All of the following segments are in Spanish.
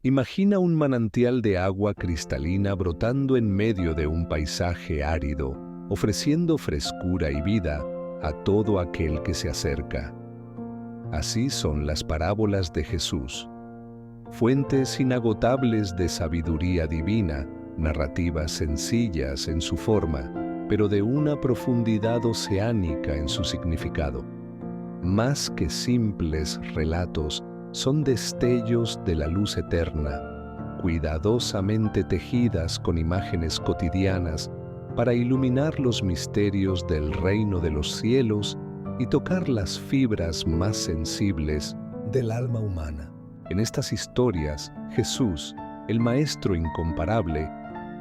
Imagina un manantial de agua cristalina brotando en medio de un paisaje árido, ofreciendo frescura y vida a todo aquel que se acerca. Así son las parábolas de Jesús, fuentes inagotables de sabiduría divina, narrativas sencillas en su forma, pero de una profundidad oceánica en su significado. Más que simples relatos, son destellos de la luz eterna, cuidadosamente tejidas con imágenes cotidianas para iluminar los misterios del reino de los cielos y tocar las fibras más sensibles del alma humana. En estas historias, Jesús, el Maestro incomparable,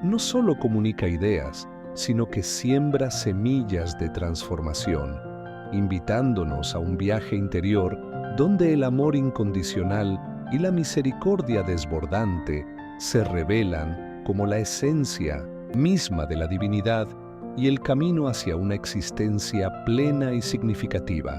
no solo comunica ideas, sino que siembra semillas de transformación, invitándonos a un viaje interior donde el amor incondicional y la misericordia desbordante se revelan como la esencia misma de la divinidad y el camino hacia una existencia plena y significativa.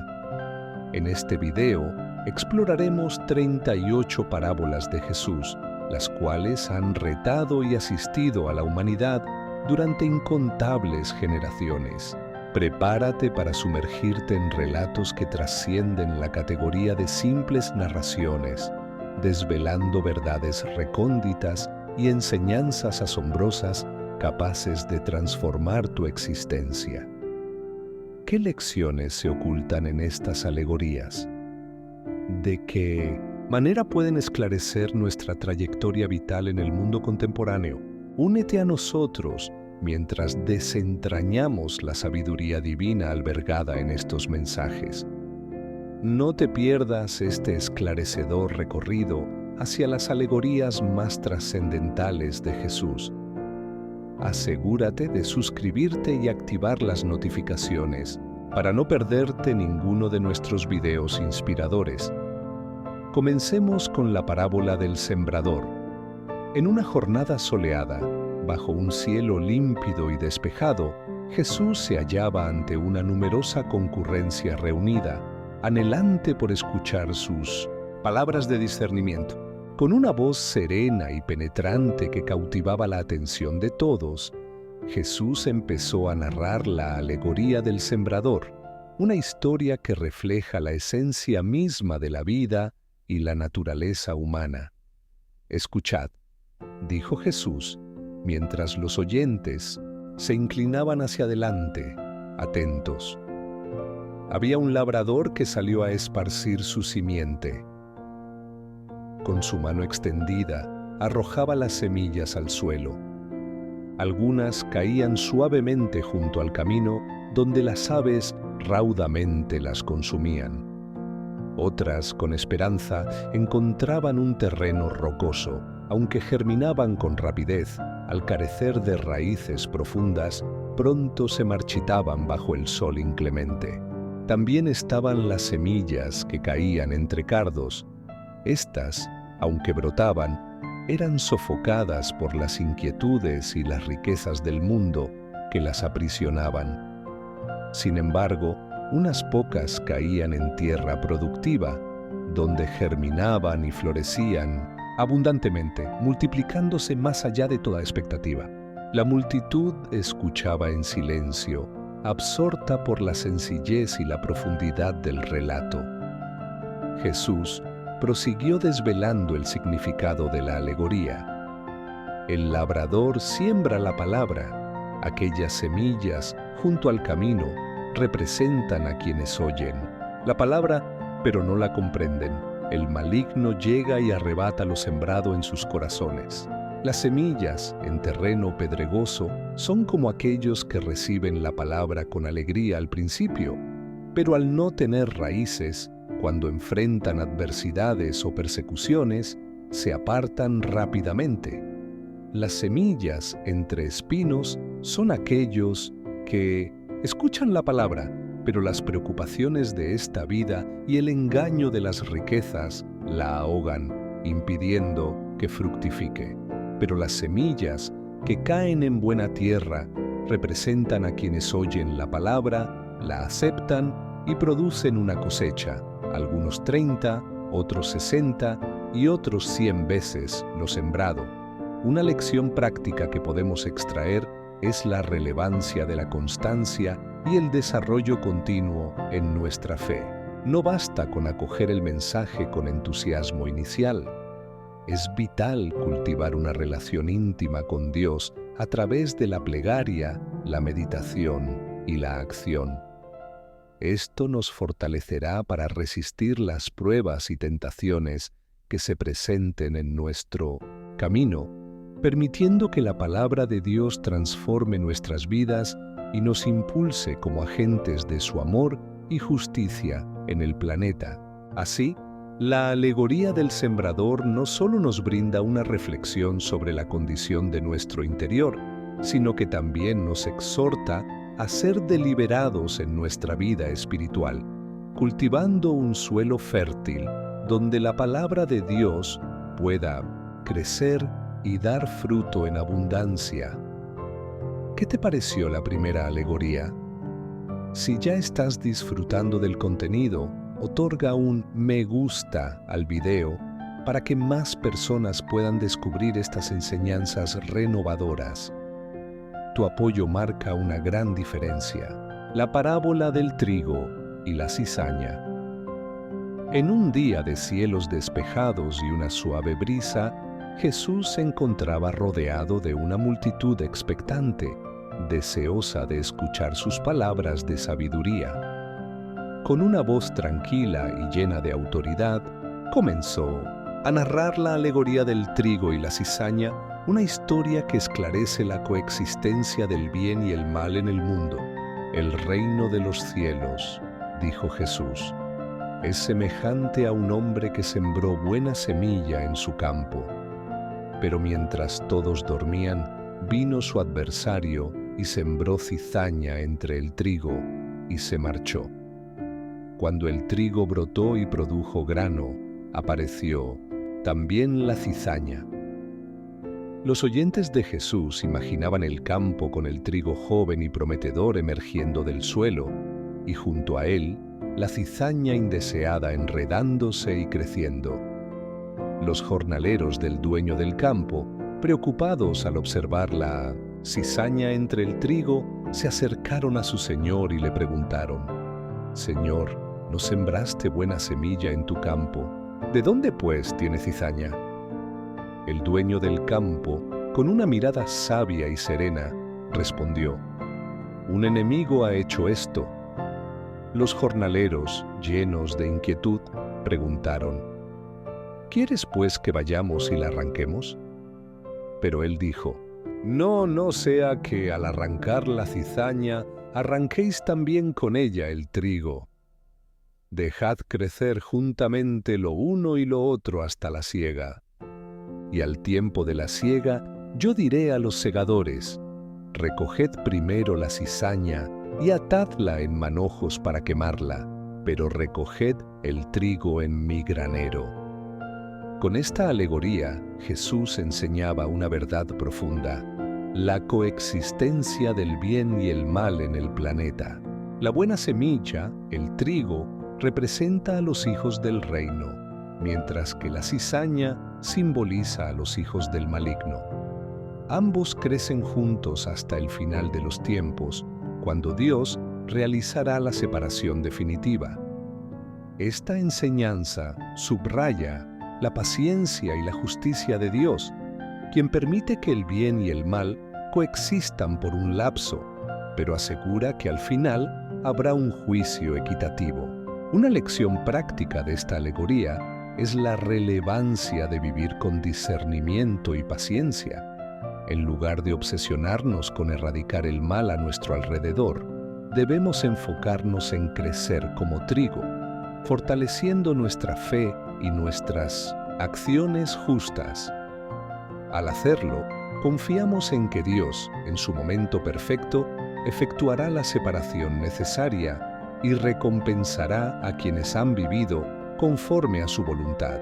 En este video exploraremos 38 parábolas de Jesús, las cuales han retado y asistido a la humanidad durante incontables generaciones. Prepárate para sumergirte en relatos que trascienden la categoría de simples narraciones, desvelando verdades recónditas y enseñanzas asombrosas capaces de transformar tu existencia. ¿Qué lecciones se ocultan en estas alegorías? ¿De qué manera pueden esclarecer nuestra trayectoria vital en el mundo contemporáneo? Únete a nosotros mientras desentrañamos la sabiduría divina albergada en estos mensajes. No te pierdas este esclarecedor recorrido hacia las alegorías más trascendentales de Jesús. Asegúrate de suscribirte y activar las notificaciones para no perderte ninguno de nuestros videos inspiradores. Comencemos con la parábola del sembrador. En una jornada soleada, bajo un cielo límpido y despejado, Jesús se hallaba ante una numerosa concurrencia reunida, anhelante por escuchar sus palabras de discernimiento. Con una voz serena y penetrante que cautivaba la atención de todos, Jesús empezó a narrar la alegoría del sembrador, una historia que refleja la esencia misma de la vida y la naturaleza humana. Escuchad, dijo Jesús, mientras los oyentes se inclinaban hacia adelante, atentos. Había un labrador que salió a esparcir su simiente. Con su mano extendida, arrojaba las semillas al suelo. Algunas caían suavemente junto al camino, donde las aves raudamente las consumían. Otras, con esperanza, encontraban un terreno rocoso, aunque germinaban con rapidez, al carecer de raíces profundas, pronto se marchitaban bajo el sol inclemente. También estaban las semillas que caían entre cardos. Estas, aunque brotaban, eran sofocadas por las inquietudes y las riquezas del mundo que las aprisionaban. Sin embargo, unas pocas caían en tierra productiva, donde germinaban y florecían abundantemente, multiplicándose más allá de toda expectativa. La multitud escuchaba en silencio, absorta por la sencillez y la profundidad del relato. Jesús prosiguió desvelando el significado de la alegoría. El labrador siembra la palabra. Aquellas semillas junto al camino representan a quienes oyen la palabra, pero no la comprenden. El maligno llega y arrebata lo sembrado en sus corazones. Las semillas en terreno pedregoso son como aquellos que reciben la palabra con alegría al principio, pero al no tener raíces, cuando enfrentan adversidades o persecuciones, se apartan rápidamente. Las semillas entre espinos son aquellos que escuchan la palabra, pero las preocupaciones de esta vida y el engaño de las riquezas la ahogan, impidiendo que fructifique. Pero las semillas que caen en buena tierra representan a quienes oyen la palabra, la aceptan y producen una cosecha, algunos 30, otros 60 y otros 100 veces lo sembrado. Una lección práctica que podemos extraer es la relevancia de la constancia y el desarrollo continuo en nuestra fe. No basta con acoger el mensaje con entusiasmo inicial. Es vital cultivar una relación íntima con Dios a través de la plegaria, la meditación y la acción. Esto nos fortalecerá para resistir las pruebas y tentaciones que se presenten en nuestro camino, permitiendo que la palabra de Dios transforme nuestras vidas y nos impulse como agentes de su amor y justicia en el planeta. Así, la alegoría del sembrador no solo nos brinda una reflexión sobre la condición de nuestro interior, sino que también nos exhorta a ser deliberados en nuestra vida espiritual, cultivando un suelo fértil donde la palabra de Dios pueda crecer y dar fruto en abundancia. ¿Qué te pareció la primera alegoría? Si ya estás disfrutando del contenido, otorga un me gusta al video para que más personas puedan descubrir estas enseñanzas renovadoras. Tu apoyo marca una gran diferencia. La parábola del trigo y la cizaña. En un día de cielos despejados y una suave brisa, Jesús se encontraba rodeado de una multitud expectante, deseosa de escuchar sus palabras de sabiduría. Con una voz tranquila y llena de autoridad, comenzó a narrar la alegoría del trigo y la cizaña, una historia que esclarece la coexistencia del bien y el mal en el mundo. El reino de los cielos, dijo Jesús, es semejante a un hombre que sembró buena semilla en su campo. Pero mientras todos dormían, vino su adversario y sembró cizaña entre el trigo y se marchó. Cuando el trigo brotó y produjo grano, apareció también la cizaña. Los oyentes de Jesús imaginaban el campo con el trigo joven y prometedor emergiendo del suelo, y junto a él, la cizaña indeseada enredándose y creciendo. Los jornaleros del dueño del campo, preocupados al observar la cizaña entre el trigo, se acercaron a su señor y le preguntaron: «Señor, ¿no sembraste buena semilla en tu campo? ¿De dónde pues tiene cizaña?» El dueño del campo, con una mirada sabia y serena, respondió: «Un enemigo ha hecho esto». Los jornaleros, llenos de inquietud, preguntaron: «¿Quieres pues que vayamos y la arranquemos?» Pero él dijo: No sea que al arrancar la cizaña, arranquéis también con ella el trigo. Dejad crecer juntamente lo uno y lo otro hasta la siega. Y al tiempo de la siega, yo diré a los segadores: recoged primero la cizaña y atadla en manojos para quemarla, pero recoged el trigo en mi granero. Con esta alegoría, Jesús enseñaba una verdad profunda: la coexistencia del bien y el mal en el planeta. La buena semilla, el trigo, representa a los hijos del reino, mientras que la cizaña simboliza a los hijos del maligno. Ambos crecen juntos hasta el final de los tiempos, cuando Dios realizará la separación definitiva. Esta enseñanza subraya la paciencia y la justicia de Dios, quien permite que el bien y el mal coexistan por un lapso, pero asegura que al final habrá un juicio equitativo. Una lección práctica de esta alegoría es la relevancia de vivir con discernimiento y paciencia. En lugar de obsesionarnos con erradicar el mal a nuestro alrededor, debemos enfocarnos en crecer como trigo, fortaleciendo nuestra fe y nuestras acciones justas. Al hacerlo, confiamos en que Dios, en su momento perfecto, efectuará la separación necesaria y recompensará a quienes han vivido conforme a su voluntad.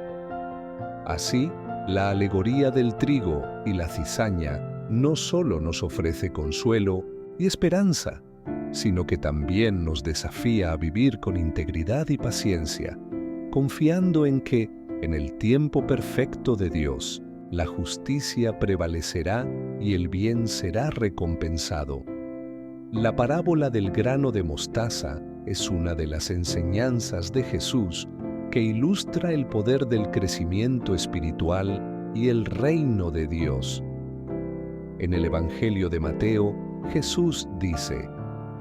Así, la alegoría del trigo y la cizaña no solo nos ofrece consuelo y esperanza, sino que también nos desafía a vivir con integridad y paciencia, confiando en que En el tiempo perfecto de Dios, la justicia prevalecerá y el bien será recompensado. La parábola del grano de mostaza es una de las enseñanzas de Jesús que ilustra el poder del crecimiento espiritual y el reino de Dios. En el Evangelio de Mateo, Jesús dice: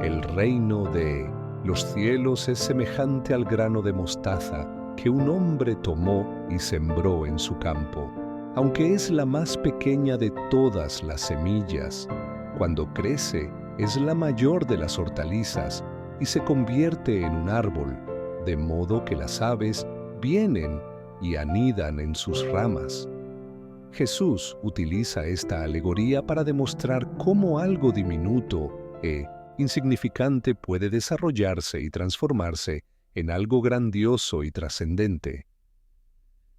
«El reino de los cielos es semejante al grano de mostaza que un hombre tomó y sembró en su campo. Aunque es la más pequeña de todas las semillas, cuando crece es la mayor de las hortalizas y se convierte en un árbol, de modo que las aves vienen y anidan en sus ramas». Jesús utiliza esta alegoría para demostrar cómo algo diminuto e insignificante puede desarrollarse y transformarse en algo grandioso y trascendente.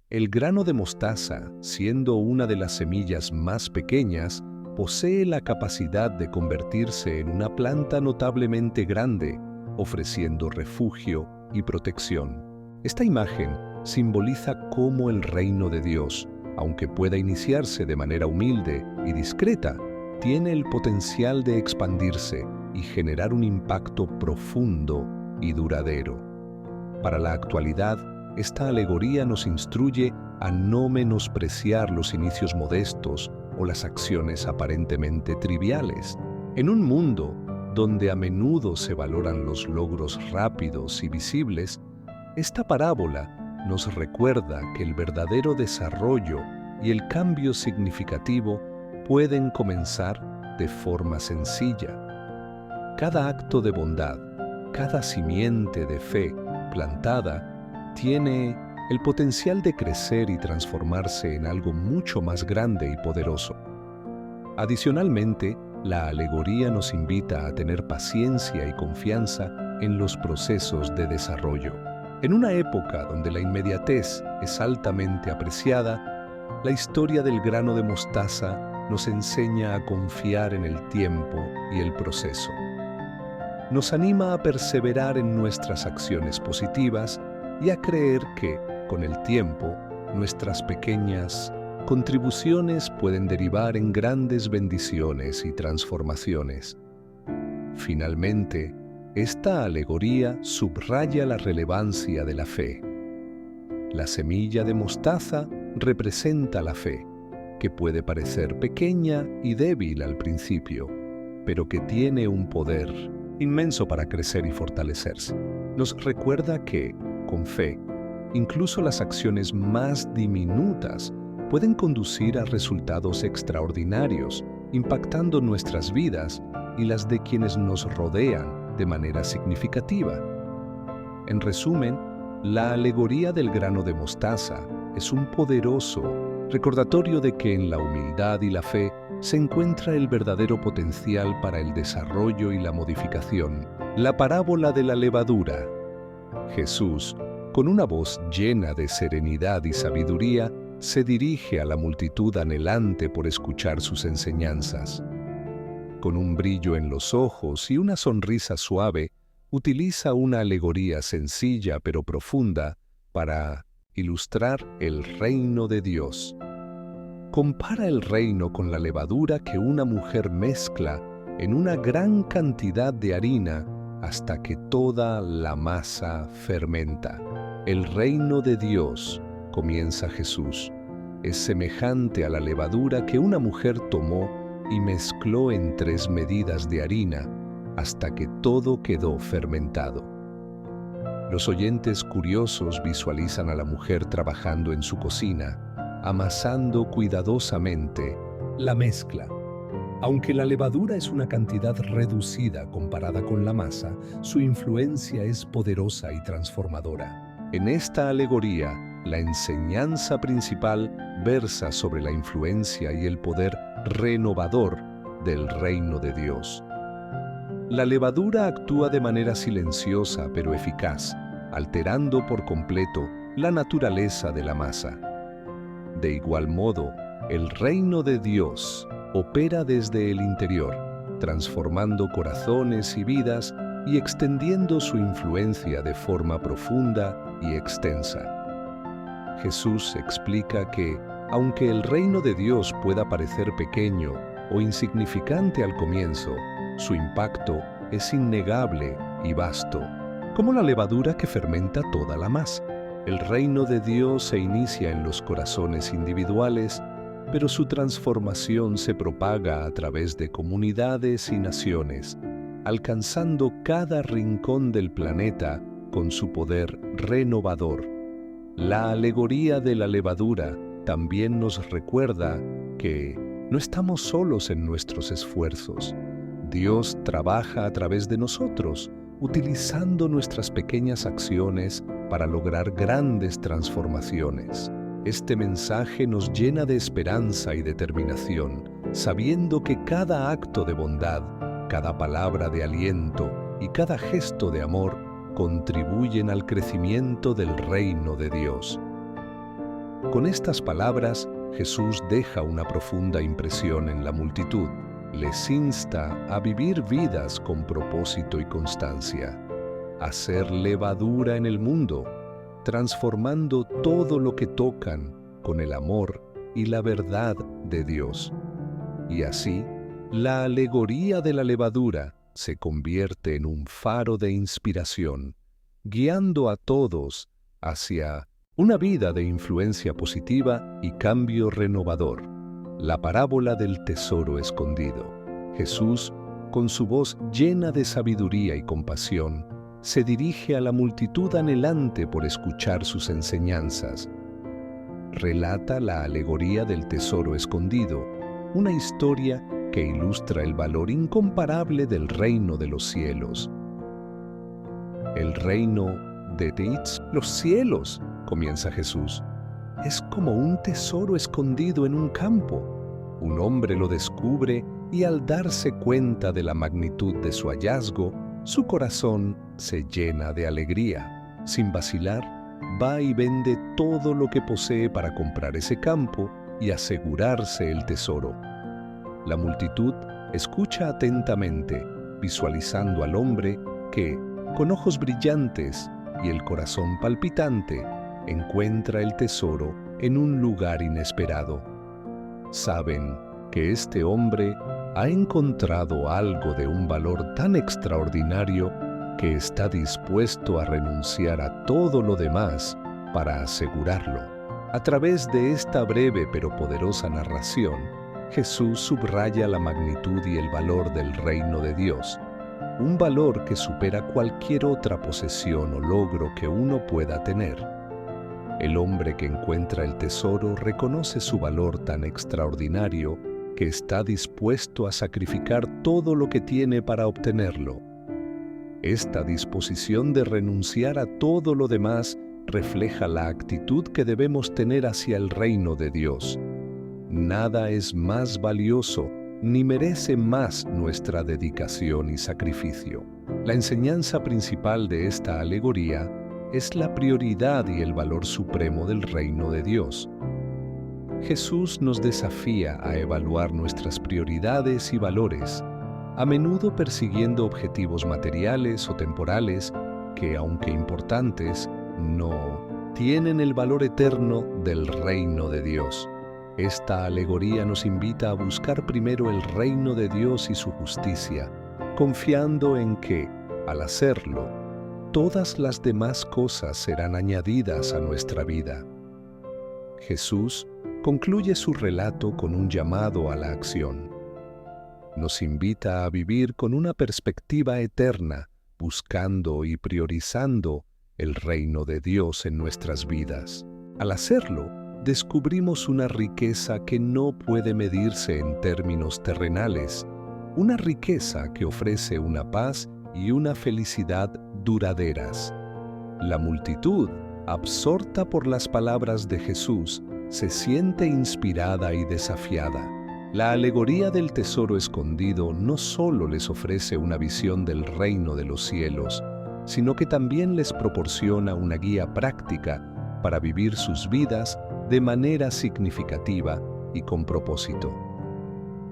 El grano de mostaza, siendo una de las semillas más pequeñas, posee la capacidad de convertirse en una planta notablemente grande, ofreciendo refugio y protección. Esta imagen simboliza cómo el reino de Dios, aunque pueda iniciarse de manera humilde y discreta, tiene el potencial de expandirse y generar un impacto profundo y duradero. Para la actualidad, esta alegoría nos instruye a no menospreciar los inicios modestos o las acciones aparentemente triviales. En un mundo donde a menudo se valoran los logros rápidos y visibles, esta parábola nos recuerda que el verdadero desarrollo y el cambio significativo pueden comenzar de forma sencilla. Cada acto de bondad, cada simiente de fe plantada, tiene el potencial de crecer y transformarse en algo mucho más grande y poderoso. Adicionalmente, la alegoría nos invita a tener paciencia y confianza en los procesos de desarrollo. En una época donde la inmediatez es altamente apreciada, la historia del grano de mostaza nos enseña a confiar en el tiempo y el proceso. Nos anima a perseverar en nuestras acciones positivas y a creer que, con el tiempo, nuestras pequeñas contribuciones pueden derivar en grandes bendiciones y transformaciones. Finalmente, esta alegoría subraya la relevancia de la fe. La semilla de mostaza representa la fe, que puede parecer pequeña y débil al principio, pero que tiene un poder inmenso para crecer y fortalecerse. Nos recuerda que, con fe, incluso las acciones más diminutas pueden conducir a resultados extraordinarios, impactando nuestras vidas y las de quienes nos rodean de manera significativa. En resumen, la alegoría del grano de mostaza es un poderoso recordatorio de que en la humildad y la fe se encuentra el verdadero potencial para el desarrollo y la modificación. La parábola de la levadura. Jesús, con una voz llena de serenidad y sabiduría, se dirige a la multitud anhelante por escuchar sus enseñanzas. Con un brillo en los ojos y una sonrisa suave, utiliza una alegoría sencilla pero profunda para ilustrar el reino de Dios. Compara el reino con la levadura que una mujer mezcla en una gran cantidad de harina hasta que toda la masa fermenta. El reino de Dios, comienza Jesús, es semejante a la levadura que una mujer tomó y mezcló en 3 medidas de harina hasta que todo quedó fermentado. Los oyentes curiosos visualizan a la mujer trabajando en su cocina, amasando cuidadosamente la mezcla. Aunque la levadura es una cantidad reducida comparada con la masa, su influencia es poderosa y transformadora. En esta alegoría, la enseñanza principal versa sobre la influencia y el poder renovador del reino de Dios. La levadura actúa de manera silenciosa pero eficaz, alterando por completo la naturaleza de la masa. De igual modo, el reino de Dios opera desde el interior, transformando corazones y vidas y extendiendo su influencia de forma profunda y extensa. Jesús explica que, aunque el reino de Dios pueda parecer pequeño o insignificante al comienzo, su impacto es innegable y vasto, como la levadura que fermenta toda la masa. El reino de Dios se inicia en los corazones individuales, pero su transformación se propaga a través de comunidades y naciones, alcanzando cada rincón del planeta con su poder renovador. La alegoría de la levadura también nos recuerda que no estamos solos en nuestros esfuerzos. Dios trabaja a través de nosotros, utilizando nuestras pequeñas acciones para lograr grandes transformaciones. Este mensaje nos llena de esperanza y determinación, sabiendo que cada acto de bondad, cada palabra de aliento y cada gesto de amor contribuyen al crecimiento del reino de Dios. Con estas palabras, Jesús deja una profunda impresión en la multitud. Les insta a vivir vidas con propósito y constancia, a ser levadura en el mundo, transformando todo lo que tocan con el amor y la verdad de Dios. Y así, la alegoría de la levadura se convierte en un faro de inspiración, guiando a todos hacia una vida de influencia positiva y cambio renovador. La parábola del tesoro escondido. Jesús, con su voz llena de sabiduría y compasión, se dirige a la multitud anhelante por escuchar sus enseñanzas. Relata la alegoría del tesoro escondido, una historia que ilustra el valor incomparable del reino de los cielos. El reino de Dios, los cielos, comienza Jesús, es como un tesoro escondido en un campo. Un hombre lo descubre y al darse cuenta de la magnitud de su hallazgo, su corazón se llena de alegría. Sin vacilar, va y vende todo lo que posee para comprar ese campo y asegurarse el tesoro. La multitud escucha atentamente, visualizando al hombre que, con ojos brillantes y el corazón palpitante, encuentra el tesoro en un lugar inesperado. Saben que este hombre ha encontrado algo de un valor tan extraordinario que está dispuesto a renunciar a todo lo demás para asegurarlo. A través de esta breve pero poderosa narración, Jesús subraya la magnitud y el valor del reino de Dios, un valor que supera cualquier otra posesión o logro que uno pueda tener. El hombre que encuentra el tesoro reconoce su valor tan extraordinario que está dispuesto a sacrificar todo lo que tiene para obtenerlo. Esta disposición de renunciar a todo lo demás refleja la actitud que debemos tener hacia el reino de Dios. Nada es más valioso ni merece más nuestra dedicación y sacrificio. La enseñanza principal de esta alegoría es la prioridad y el valor supremo del reino de Dios. Jesús nos desafía a evaluar nuestras prioridades y valores, a menudo persiguiendo objetivos materiales o temporales que, aunque importantes, no tienen el valor eterno del reino de Dios. Esta alegoría nos invita a buscar primero el reino de Dios y su justicia, confiando en que, al hacerlo, todas las demás cosas serán añadidas a nuestra vida. Jesús concluye su relato con un llamado a la acción. Nos invita a vivir con una perspectiva eterna, buscando y priorizando el reino de Dios en nuestras vidas. Al hacerlo, descubrimos una riqueza que no puede medirse en términos terrenales, una riqueza que ofrece una paz y una felicidad duraderas. La multitud, absorta por las palabras de Jesús, se siente inspirada y desafiada. La alegoría del tesoro escondido no solo les ofrece una visión del reino de los cielos, sino que también les proporciona una guía práctica para vivir sus vidas de manera significativa y con propósito.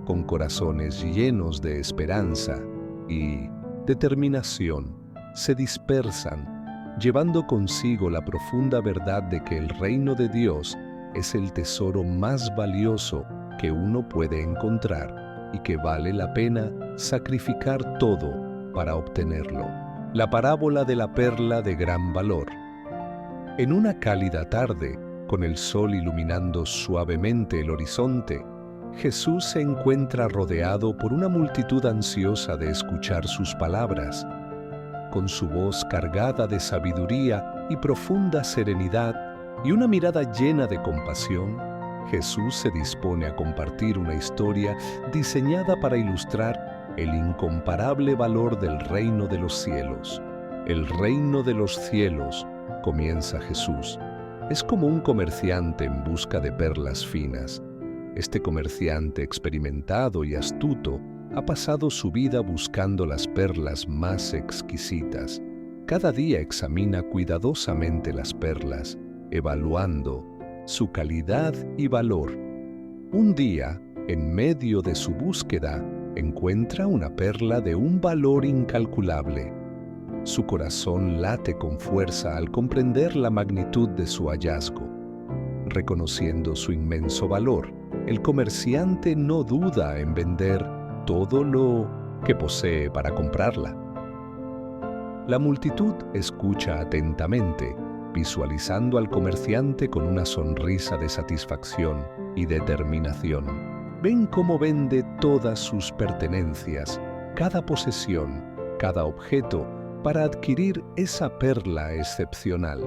Con corazones llenos de esperanza y determinación, se dispersan, llevando consigo la profunda verdad de que el reino de Dios es el tesoro más valioso que uno puede encontrar y que vale la pena sacrificar todo para obtenerlo. La parábola de la perla de gran valor. En una cálida tarde, con el sol iluminando suavemente el horizonte, Jesús se encuentra rodeado por una multitud ansiosa de escuchar sus palabras. Con su voz cargada de sabiduría y profunda serenidad y una mirada llena de compasión, Jesús se dispone a compartir una historia diseñada para ilustrar el incomparable valor del reino de los cielos. El reino de los cielos, comienza Jesús, es como un comerciante en busca de perlas finas. Este comerciante experimentado y astuto ha pasado su vida buscando las perlas más exquisitas. Cada día examina cuidadosamente las perlas, evaluando su calidad y valor. Un día, en medio de su búsqueda, encuentra una perla de un valor incalculable. Su corazón late con fuerza al comprender la magnitud de su hallazgo. Reconociendo su inmenso valor, el comerciante no duda en vender todo lo que posee para comprarla. La multitud escucha atentamente, visualizando al comerciante con una sonrisa de satisfacción y determinación. Ven cómo vende todas sus pertenencias, cada posesión, cada objeto, para adquirir esa perla excepcional.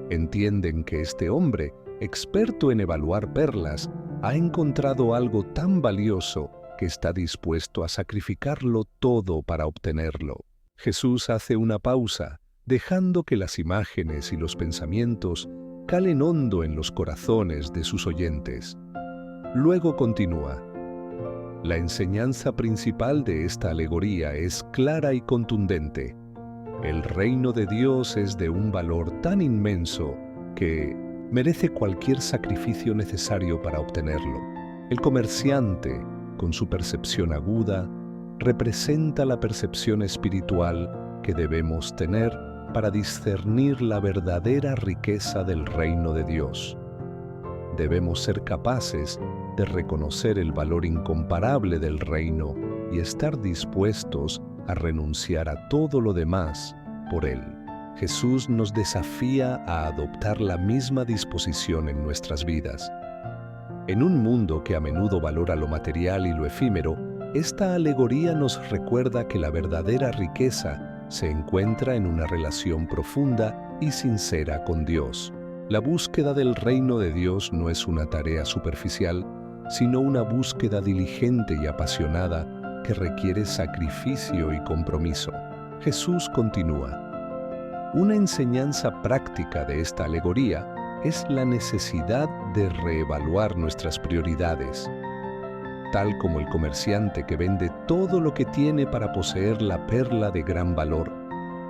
Entienden que este hombre, experto en evaluar perlas, ha encontrado algo tan valioso que está dispuesto a sacrificarlo todo para obtenerlo. Jesús hace una pausa, dejando que las imágenes y los pensamientos calen hondo en los corazones de sus oyentes. Luego continúa. La enseñanza principal de esta alegoría es clara y contundente. El reino de Dios es de un valor tan inmenso que merece cualquier sacrificio necesario para obtenerlo. El comerciante, con su percepción aguda, representa la percepción espiritual que debemos tener para discernir la verdadera riqueza del reino de Dios. Debemos ser capaces de reconocer el valor incomparable del reino y estar dispuestos a renunciar a todo lo demás por él. Jesús nos desafía a adoptar la misma disposición en nuestras vidas. En un mundo que a menudo valora lo material y lo efímero, esta alegoría nos recuerda que la verdadera riqueza se encuentra en una relación profunda y sincera con Dios. La búsqueda del reino de Dios no es una tarea superficial, sino una búsqueda diligente y apasionada que requiere sacrificio y compromiso. Jesús continúa. Una enseñanza práctica de esta alegoría es la necesidad de reevaluar nuestras prioridades. Tal como el comerciante que vende todo lo que tiene para poseer la perla de gran valor,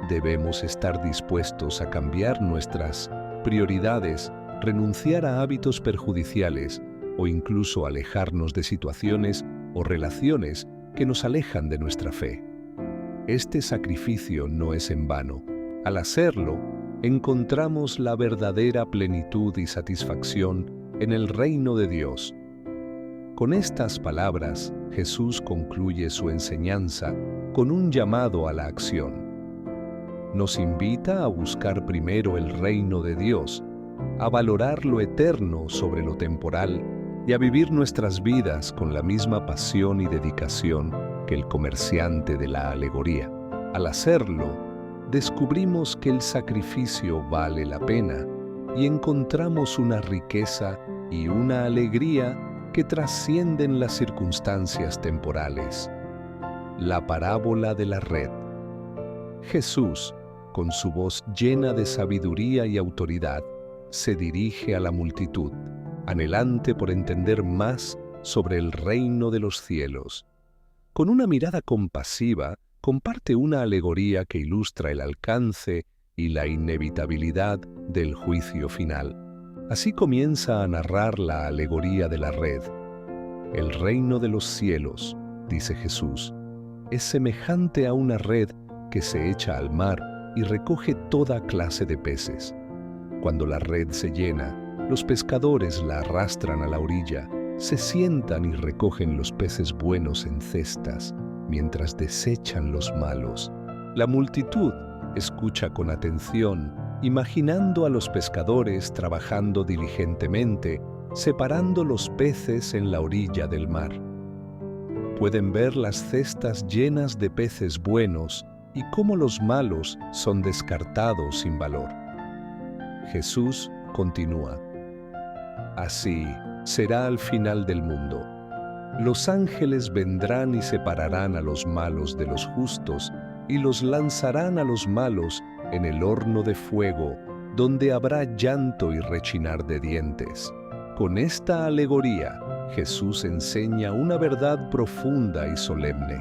debemos estar dispuestos a cambiar nuestras prioridades, renunciar a hábitos perjudiciales o incluso alejarnos de situaciones o relaciones que nos alejan de nuestra fe. Este sacrificio no es en vano. Al hacerlo, encontramos la verdadera plenitud y satisfacción en el reino de Dios. Con estas palabras, Jesús concluye su enseñanza con un llamado a la acción. Nos invita a buscar primero el reino de Dios, a valorar lo eterno sobre lo temporal y a vivir nuestras vidas con la misma pasión y dedicación que el comerciante de la alegoría. Al hacerlo, descubrimos que el sacrificio vale la pena y encontramos una riqueza y una alegría que trascienden las circunstancias temporales. La parábola de la red. Jesús, con su voz llena de sabiduría y autoridad, se dirige a la multitud, anhelante por entender más sobre el reino de los cielos. Con una mirada compasiva, comparte una alegoría que ilustra el alcance y la inevitabilidad del juicio final. Así comienza a narrar la alegoría de la red. El reino de los cielos, dice Jesús, es semejante a una red que se echa al mar y recoge toda clase de peces. Cuando la red se llena, los pescadores la arrastran a la orilla, se sientan y recogen los peces buenos en cestas, mientras desechan los malos. La multitud escucha con atención, imaginando a los pescadores trabajando diligentemente, separando los peces en la orilla del mar. Pueden ver las cestas llenas de peces buenos y cómo los malos son descartados sin valor. Jesús continúa: así será al final del mundo. Los ángeles vendrán y separarán a los malos de los justos y los lanzarán a los malos en el horno de fuego, donde habrá llanto y rechinar de dientes. Con esta alegoría, Jesús enseña una verdad profunda y solemne: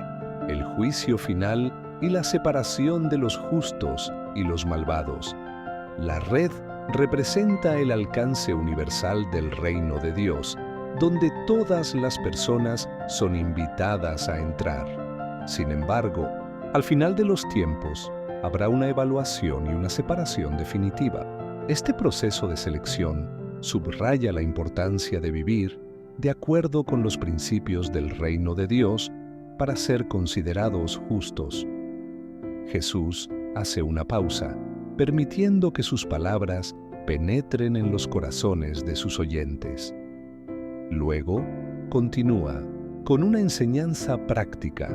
el juicio final y la separación de los justos y los malvados. La red representa el alcance universal del reino de Dios, donde todas las personas son invitadas a entrar. Sin embargo, al final de los tiempos, habrá una evaluación y una separación definitiva. Este proceso de selección subraya la importancia de vivir de acuerdo con los principios del reino de Dios para ser considerados justos. Jesús hace una pausa, permitiendo que sus palabras penetren en los corazones de sus oyentes. Luego, continúa con una enseñanza práctica.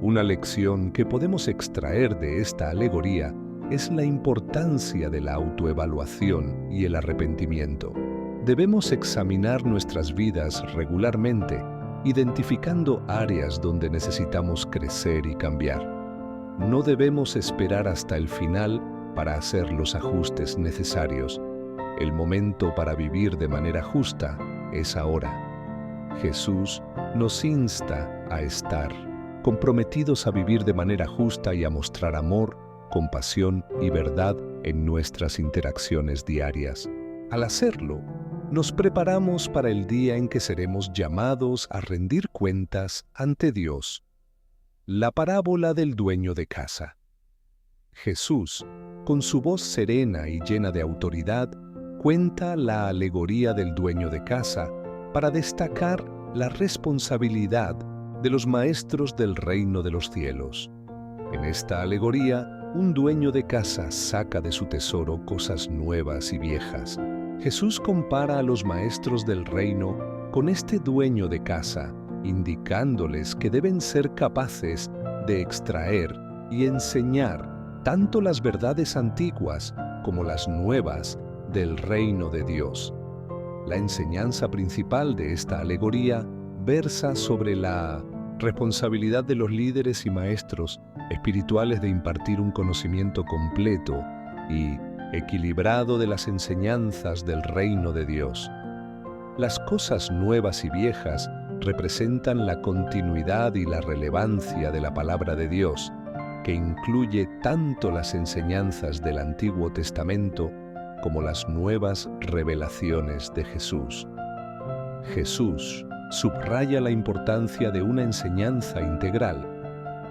Una lección que podemos extraer de esta alegoría es la importancia de la autoevaluación y el arrepentimiento. Debemos examinar nuestras vidas regularmente, identificando áreas donde necesitamos crecer y cambiar. No debemos esperar hasta el final para hacer los ajustes necesarios. El momento para vivir de manera justa es ahora. Jesús nos insta a estar comprometidos a vivir de manera justa y a mostrar amor, compasión y verdad en nuestras interacciones diarias. Al hacerlo, nos preparamos para el día en que seremos llamados a rendir cuentas ante Dios. La parábola del dueño de casa. Jesús, con su voz serena y llena de autoridad, cuenta la alegoría del dueño de casa para destacar la responsabilidad de los maestros del reino de los cielos. En esta alegoría, un dueño de casa saca de su tesoro cosas nuevas y viejas. Jesús compara a los maestros del reino con este dueño de casa, indicándoles que deben ser capaces de extraer y enseñar tanto las verdades antiguas como las nuevas del reino de Dios. La enseñanza principal de esta alegoría versa sobre la responsabilidad de los líderes y maestros espirituales de impartir un conocimiento completo y equilibrado de las enseñanzas del reino de Dios. Las cosas nuevas y viejas representan la continuidad y la relevancia de la palabra de Dios, que incluye tanto las enseñanzas del Antiguo Testamento como las nuevas revelaciones de Jesús. Jesús subraya la importancia de una enseñanza integral.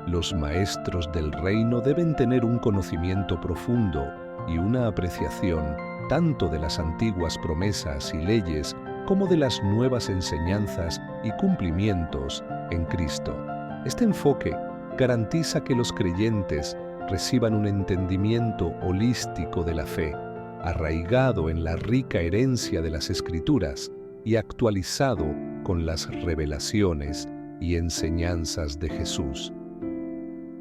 Los maestros del reino deben tener un conocimiento profundo y una apreciación tanto de las antiguas promesas y leyes como de las nuevas enseñanzas y cumplimientos en Cristo. Este enfoque garantiza que los creyentes reciban un entendimiento holístico de la fe, arraigado en la rica herencia de las Escrituras y actualizado con las revelaciones y enseñanzas de Jesús.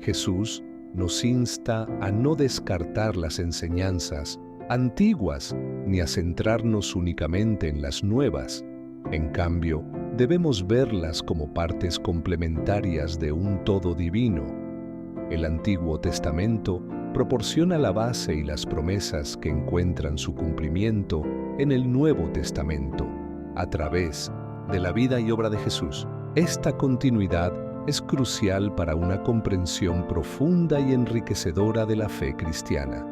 Jesús nos insta a no descartar las enseñanzas antiguas ni a centrarnos únicamente en las nuevas. En cambio, debemos verlas como partes complementarias de un todo divino. El Antiguo Testamento proporciona la base y las promesas que encuentran su cumplimiento en el Nuevo Testamento, a través de la vida y obra de Jesús. Esta continuidad es crucial para una comprensión profunda y enriquecedora de la fe cristiana.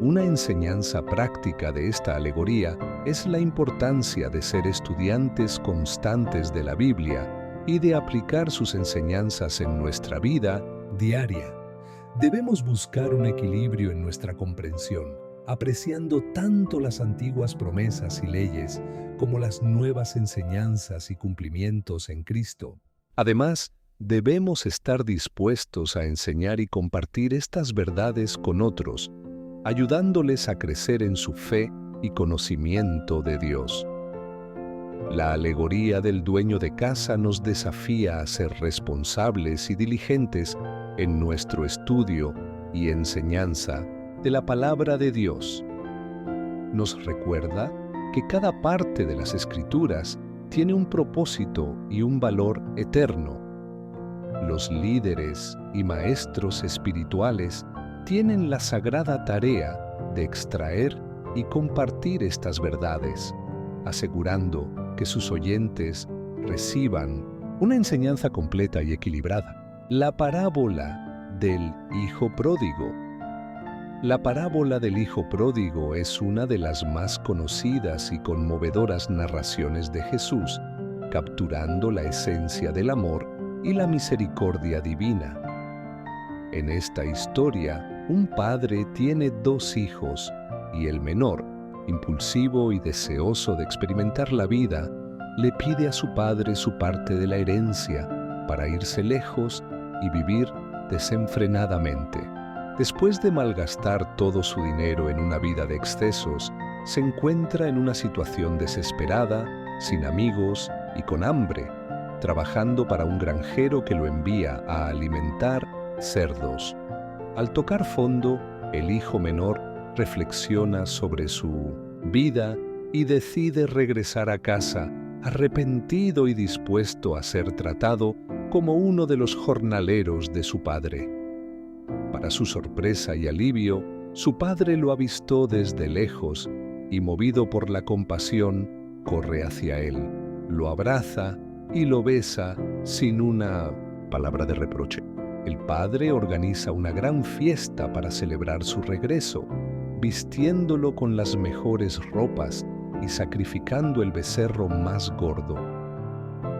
Una enseñanza práctica de esta alegoría es la importancia de ser estudiantes constantes de la Biblia y de aplicar sus enseñanzas en nuestra vida diaria. Debemos buscar un equilibrio en nuestra comprensión, apreciando tanto las antiguas promesas y leyes como las nuevas enseñanzas y cumplimientos en Cristo. Además, debemos estar dispuestos a enseñar y compartir estas verdades con otros, ayudándoles a crecer en su fe y conocimiento de Dios. La alegoría del dueño de casa nos desafía a ser responsables y diligentes en nuestro estudio y enseñanza de la palabra de Dios. Nos recuerda que cada parte de las Escrituras tiene un propósito y un valor eterno. Los líderes y maestros espirituales tienen la sagrada tarea de extraer y compartir estas verdades, asegurando que sus oyentes reciban una enseñanza completa y equilibrada. La parábola del Hijo Pródigo. La parábola del Hijo Pródigo es una de las más conocidas y conmovedoras narraciones de Jesús, capturando la esencia del amor y la misericordia divina. En esta historia, un padre tiene 2 hijos y el menor, impulsivo y deseoso de experimentar la vida, le pide a su padre su parte de la herencia para irse lejos y vivir desenfrenadamente. Después de malgastar todo su dinero en una vida de excesos, se encuentra en una situación desesperada, sin amigos y con hambre, trabajando para un granjero que lo envía a alimentar cerdos. Al tocar fondo, el hijo menor reflexiona sobre su vida y decide regresar a casa, arrepentido y dispuesto a ser tratado como uno de los jornaleros de su padre. Para su sorpresa y alivio, su padre lo avistó desde lejos y, movido por la compasión, corre hacia él, lo abraza y lo besa sin una palabra de reproche. El padre organiza una gran fiesta para celebrar su regreso, vistiéndolo con las mejores ropas y sacrificando el becerro más gordo.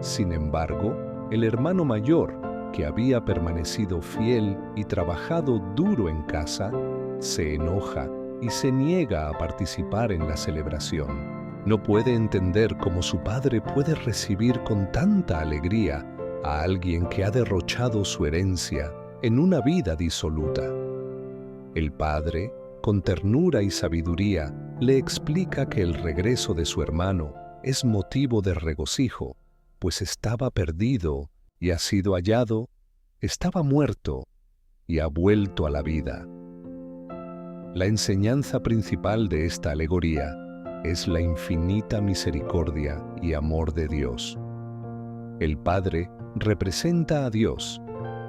Sin embargo, el hermano mayor, que había permanecido fiel y trabajado duro en casa, se enoja y se niega a participar en la celebración. No puede entender cómo su padre puede recibir con tanta alegría a alguien que ha derrochado su herencia en una vida disoluta. El padre, con ternura y sabiduría, le explica que el regreso de su hermano es motivo de regocijo, pues estaba perdido y ha sido hallado, estaba muerto y ha vuelto a la vida. La enseñanza principal de esta alegoría es la infinita misericordia y amor de Dios. El Padre representa a Dios,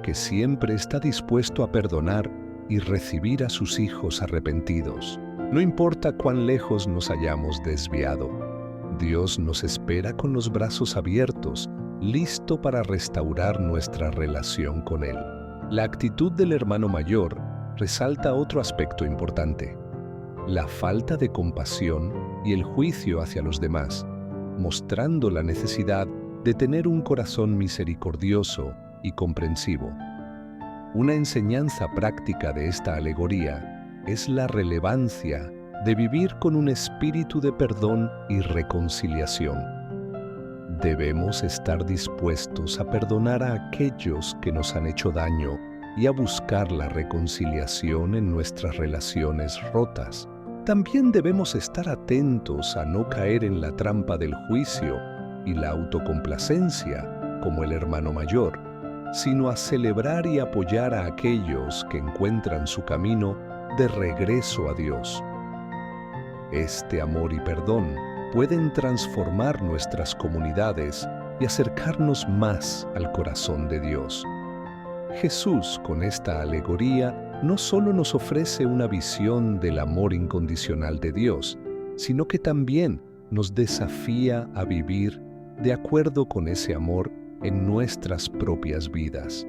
que siempre está dispuesto a perdonar y recibir a sus hijos arrepentidos. No importa cuán lejos nos hayamos desviado, Dios nos espera con los brazos abiertos, listo para restaurar nuestra relación con Él. La actitud del hermano mayor resalta otro aspecto importante: la falta de compasión y el juicio hacia los demás, mostrando la necesidad de tener un corazón misericordioso y comprensivo. Una enseñanza práctica de esta alegoría es la relevancia de vivir con un espíritu de perdón y reconciliación. Debemos estar dispuestos a perdonar a aquellos que nos han hecho daño y a buscar la reconciliación en nuestras relaciones rotas. También debemos estar atentos a no caer en la trampa del juicio y la autocomplacencia, como el hermano mayor, sino a celebrar y apoyar a aquellos que encuentran su camino de regreso a Dios. Este amor y perdón pueden transformar nuestras comunidades y acercarnos más al corazón de Dios. Jesús, con esta alegoría, no solo nos ofrece una visión del amor incondicional de Dios, sino que también nos desafía a vivir de acuerdo con ese amor en nuestras propias vidas.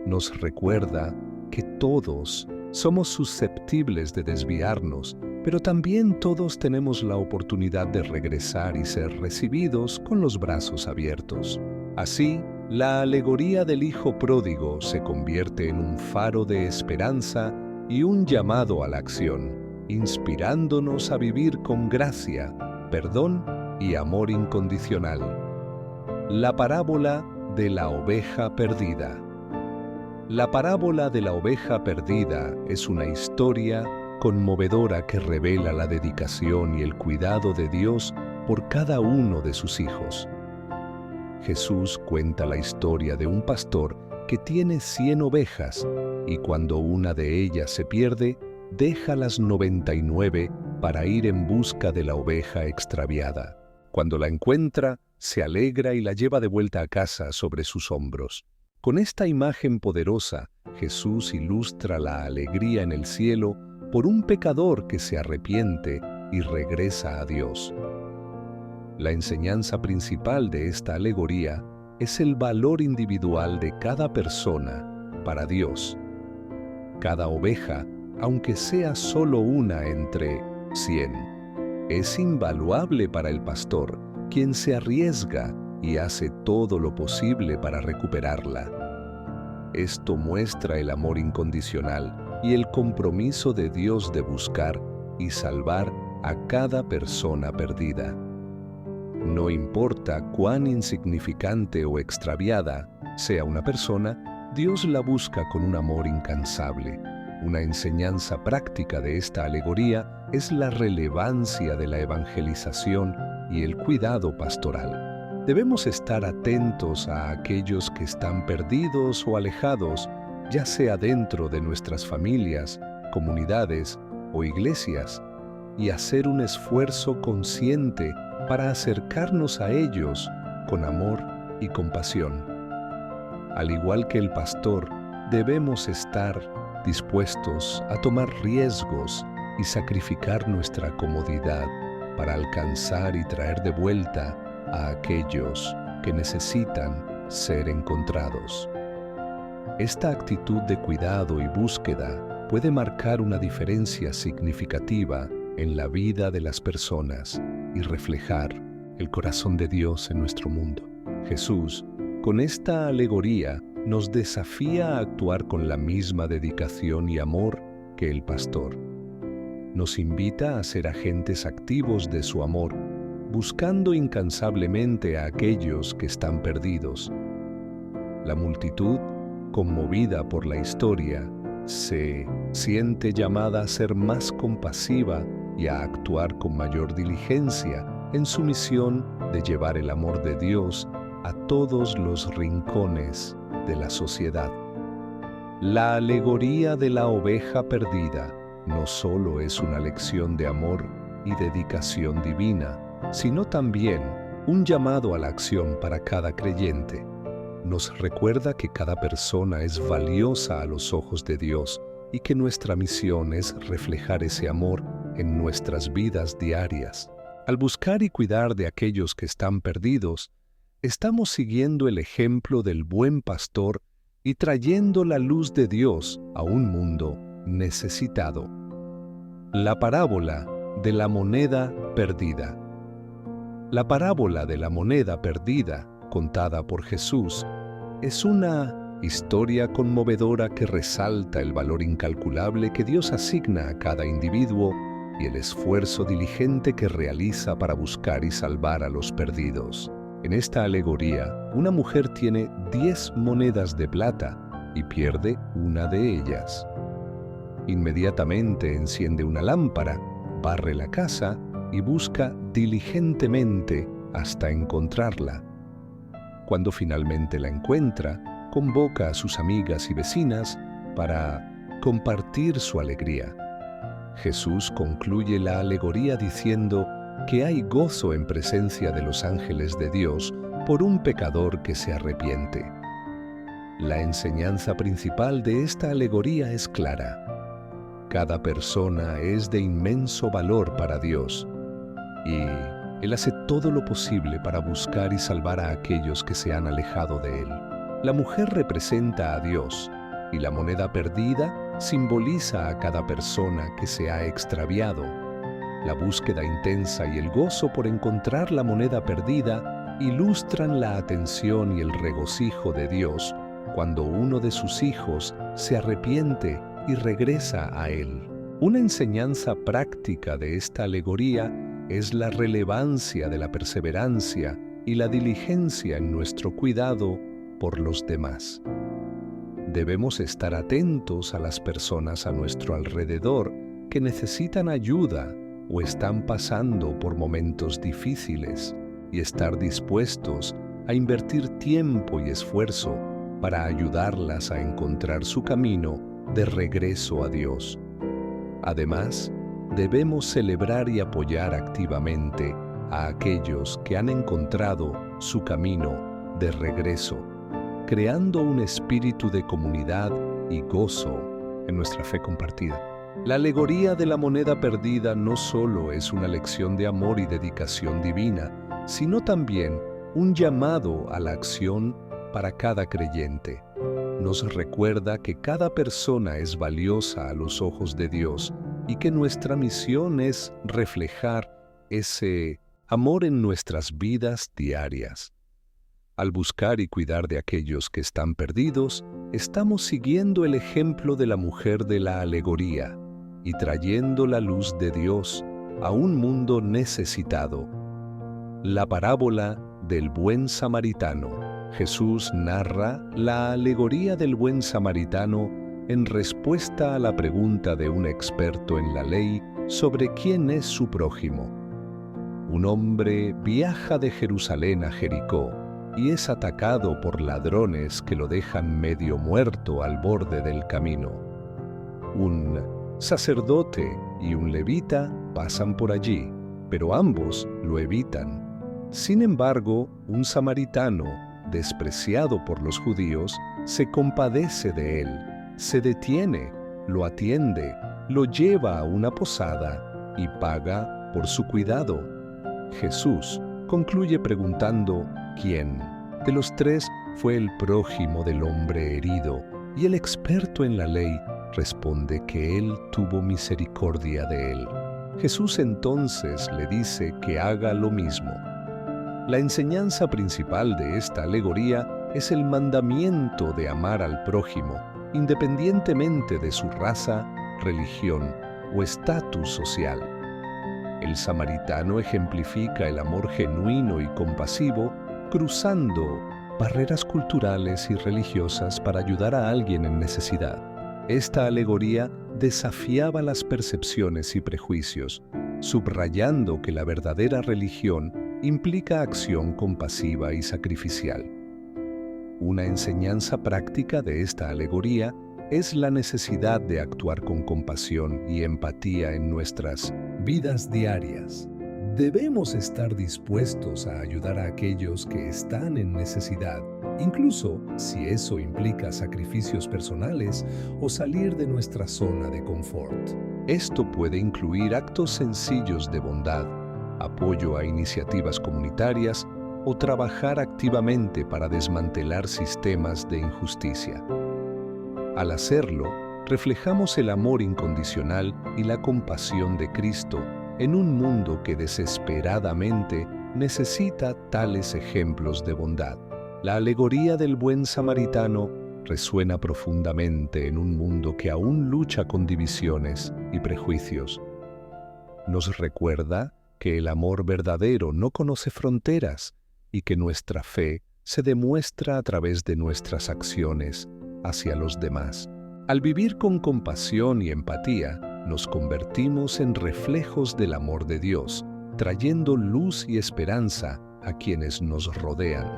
Nos recuerda que todos somos susceptibles de desviarnos, pero también todos tenemos la oportunidad de regresar y ser recibidos con los brazos abiertos. Así, La alegoría del Hijo Pródigo se convierte en un faro de esperanza y un llamado a la acción, inspirándonos a vivir con gracia, perdón y amor incondicional. La parábola de la oveja perdida. La parábola de la oveja perdida es una historia conmovedora que revela la dedicación y el cuidado de Dios por cada uno de sus hijos. Jesús cuenta la historia de un pastor que tiene 100 ovejas y cuando una de ellas se pierde, deja las 99 para ir en busca de la oveja extraviada. Cuando la encuentra, se alegra y la lleva de vuelta a casa sobre sus hombros. Con esta imagen poderosa, Jesús ilustra la alegría en el cielo por un pecador que se arrepiente y regresa a Dios. La enseñanza principal de esta alegoría es el valor individual de cada persona para Dios. Cada oveja, aunque sea solo una entre 100, es invaluable para el pastor, quien se arriesga y hace todo lo posible para recuperarla. Esto muestra el amor incondicional y el compromiso de Dios de buscar y salvar a cada persona perdida. No importa cuán insignificante o extraviada sea una persona, Dios la busca con un amor incansable. Una enseñanza práctica de esta alegoría es la relevancia de la evangelización y el cuidado pastoral. Debemos estar atentos a aquellos que están perdidos o alejados, ya sea dentro de nuestras familias, comunidades o iglesias, y hacer un esfuerzo consciente para acercarnos a ellos con amor y compasión. Al igual que el pastor, debemos estar dispuestos a tomar riesgos y sacrificar nuestra comodidad para alcanzar y traer de vuelta a aquellos que necesitan ser encontrados. Esta actitud de cuidado y búsqueda puede marcar una diferencia significativa en la vida de las personas y reflejar el corazón de Dios en nuestro mundo. Jesús, con esta alegoría, nos desafía a actuar con la misma dedicación y amor que el pastor. Nos invita a ser agentes activos de su amor, buscando incansablemente a aquellos que están perdidos. La multitud, conmovida por la historia, se siente llamada a ser más compasiva y a actuar con mayor diligencia en su misión de llevar el amor de Dios a todos los rincones de la sociedad. La alegoría de la oveja perdida no solo es una lección de amor y dedicación divina, sino también un llamado a la acción para cada creyente. Nos recuerda que cada persona es valiosa a los ojos de Dios y que nuestra misión es reflejar ese amor en nuestras vidas diarias. Al buscar y cuidar de aquellos que están perdidos, estamos siguiendo el ejemplo del buen pastor y trayendo la luz de Dios a un mundo necesitado. La parábola de la moneda perdida. La parábola de la moneda perdida, contada por Jesús, es una historia conmovedora que resalta el valor incalculable que Dios asigna a cada individuo y el esfuerzo diligente que realiza para buscar y salvar a los perdidos. En esta alegoría, una mujer tiene 10 monedas de plata y pierde una de ellas. Inmediatamente enciende una lámpara, barre la casa y busca diligentemente hasta encontrarla. Cuando finalmente la encuentra, convoca a sus amigas y vecinas para compartir su alegría. Jesús concluye la alegoría diciendo que hay gozo en presencia de los ángeles de Dios por un pecador que se arrepiente. La enseñanza principal de esta alegoría es clara. Cada persona es de inmenso valor para Dios y Él hace todo lo posible para buscar y salvar a aquellos que se han alejado de Él. La mujer representa a Dios y la moneda perdida simboliza a cada persona que se ha extraviado. La búsqueda intensa y el gozo por encontrar la moneda perdida ilustran la atención y el regocijo de Dios cuando uno de sus hijos se arrepiente y regresa a Él. Una enseñanza práctica de esta alegoría es la relevancia de la perseverancia y la diligencia en nuestro cuidado por los demás. Debemos estar atentos a las personas a nuestro alrededor que necesitan ayuda o están pasando por momentos difíciles y estar dispuestos a invertir tiempo y esfuerzo para ayudarlas a encontrar su camino de regreso a Dios. Además, debemos celebrar y apoyar activamente a aquellos que han encontrado su camino de regreso, creando un espíritu de comunidad y gozo en nuestra fe compartida. La alegoría de la moneda perdida no solo es una lección de amor y dedicación divina, sino también un llamado a la acción para cada creyente. Nos recuerda que cada persona es valiosa a los ojos de Dios y que nuestra misión es reflejar ese amor en nuestras vidas diarias. Al buscar y cuidar de aquellos que están perdidos, estamos siguiendo el ejemplo de la mujer de la alegoría y trayendo la luz de Dios a un mundo necesitado. La parábola del buen samaritano. Jesús narra la alegoría del buen samaritano en respuesta a la pregunta de un experto en la ley sobre quién es su prójimo. Un hombre viaja de Jerusalén a Jericó y es atacado por ladrones que lo dejan medio muerto al borde del camino. Un sacerdote y un levita pasan por allí, pero ambos lo evitan. Sin embargo, un samaritano, despreciado por los judíos, se compadece de él, se detiene, lo atiende, lo lleva a una posada y paga por su cuidado. Jesús concluye preguntando quién de los tres fue el prójimo del hombre herido, y el experto en la ley responde que él tuvo misericordia de él. Jesús entonces le dice que haga lo mismo. La enseñanza principal de esta alegoría es el mandamiento de amar al prójimo, independientemente de su raza, religión o estatus social. El samaritano ejemplifica el amor genuino y compasivo, cruzando barreras culturales y religiosas para ayudar a alguien en necesidad. Esta alegoría desafiaba las percepciones y prejuicios, subrayando que la verdadera religión implica acción compasiva y sacrificial. Una enseñanza práctica de esta alegoría es la necesidad de actuar con compasión y empatía en nuestras vidas diarias. Debemos estar dispuestos a ayudar a aquellos que están en necesidad, incluso si eso implica sacrificios personales o salir de nuestra zona de confort. Esto puede incluir actos sencillos de bondad, apoyo a iniciativas comunitarias o trabajar activamente para desmantelar sistemas de injusticia. Al hacerlo, reflejamos el amor incondicional y la compasión de Cristo en un mundo que desesperadamente necesita tales ejemplos de bondad. La alegoría del buen samaritano resuena profundamente en un mundo que aún lucha con divisiones y prejuicios. Nos recuerda que el amor verdadero no conoce fronteras y que nuestra fe se demuestra a través de nuestras acciones hacia los demás. Al vivir con compasión y empatía, nos convertimos en reflejos del amor de Dios, trayendo luz y esperanza a quienes nos rodean.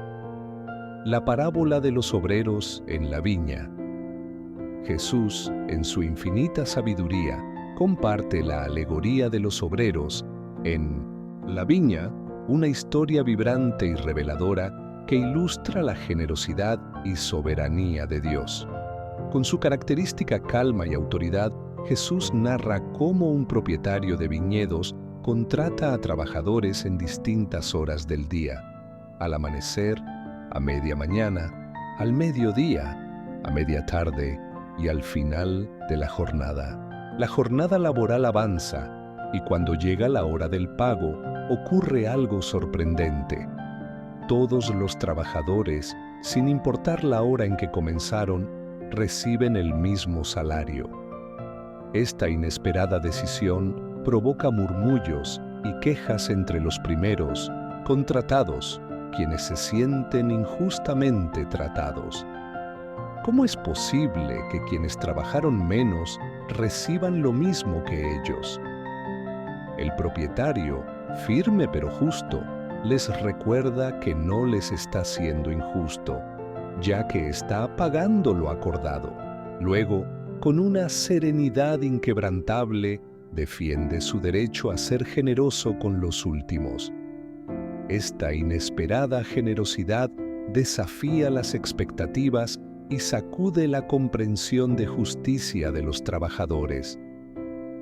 La parábola de los obreros en la viña. Jesús, en su infinita sabiduría, comparte la alegoría de los obreros en la viña, una historia vibrante y reveladora que ilustra la generosidad y soberanía de Dios. Con su característica calma y autoridad, Jesús narra cómo un propietario de viñedos contrata a trabajadores en distintas horas del día, al amanecer, a media mañana, al mediodía, a media tarde y al final de la jornada. La jornada laboral avanza y cuando llega la hora del pago, ocurre algo sorprendente. todos los trabajadores, sin importar la hora en que comenzaron, reciben el mismo salario. Esta inesperada decisión provoca murmullos y quejas entre los primeros, contratados, quienes se sienten injustamente tratados. ¿Cómo es posible que quienes trabajaron menos reciban lo mismo que ellos? El propietario, firme pero justo, les recuerda que no les está siendo injusto, ya que está pagando lo acordado. Luego, con una serenidad inquebrantable, defiende su derecho a ser generoso con los últimos. Esta inesperada generosidad desafía las expectativas y sacude la comprensión de justicia de los trabajadores.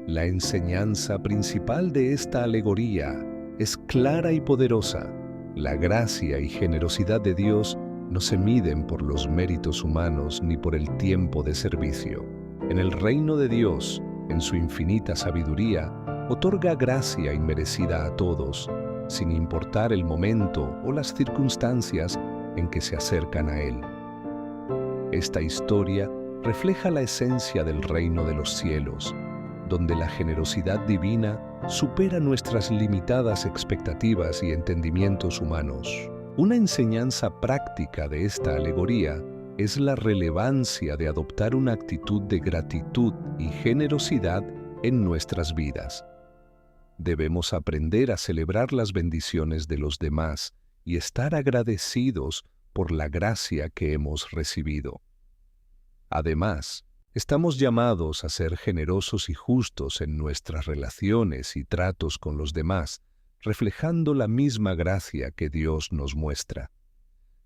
La enseñanza principal de esta alegoría es clara y poderosa. La gracia y generosidad de Dios no se miden por los méritos humanos ni por el tiempo de servicio. En el reino de Dios, en su infinita sabiduría, otorga gracia inmerecida a todos, sin importar el momento o las circunstancias en que se acercan a Él. Esta historia refleja la esencia del reino de los cielos, donde la generosidad divina supera nuestras limitadas expectativas y entendimientos humanos. Una enseñanza práctica de esta alegoría es la relevancia de adoptar una actitud de gratitud y generosidad en nuestras vidas. Debemos aprender a celebrar las bendiciones de los demás y estar agradecidos por la gracia que hemos recibido. Además, estamos llamados a ser generosos y justos en nuestras relaciones y tratos con los demás, reflejando la misma gracia que Dios nos muestra.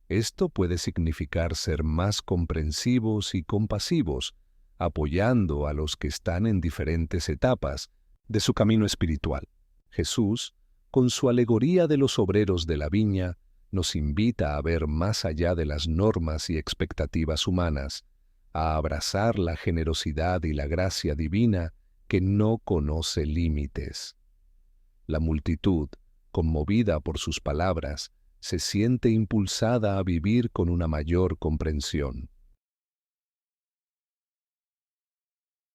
Esto puede significar ser más comprensivos y compasivos, apoyando a los que están en diferentes etapas de su camino espiritual. Jesús, con su alegoría de los obreros de la viña, nos invita a ver más allá de las normas y expectativas humanas, a abrazar la generosidad y la gracia divina que no conoce límites. La multitud, conmovida por sus palabras, se siente impulsada a vivir con una mayor comprensión.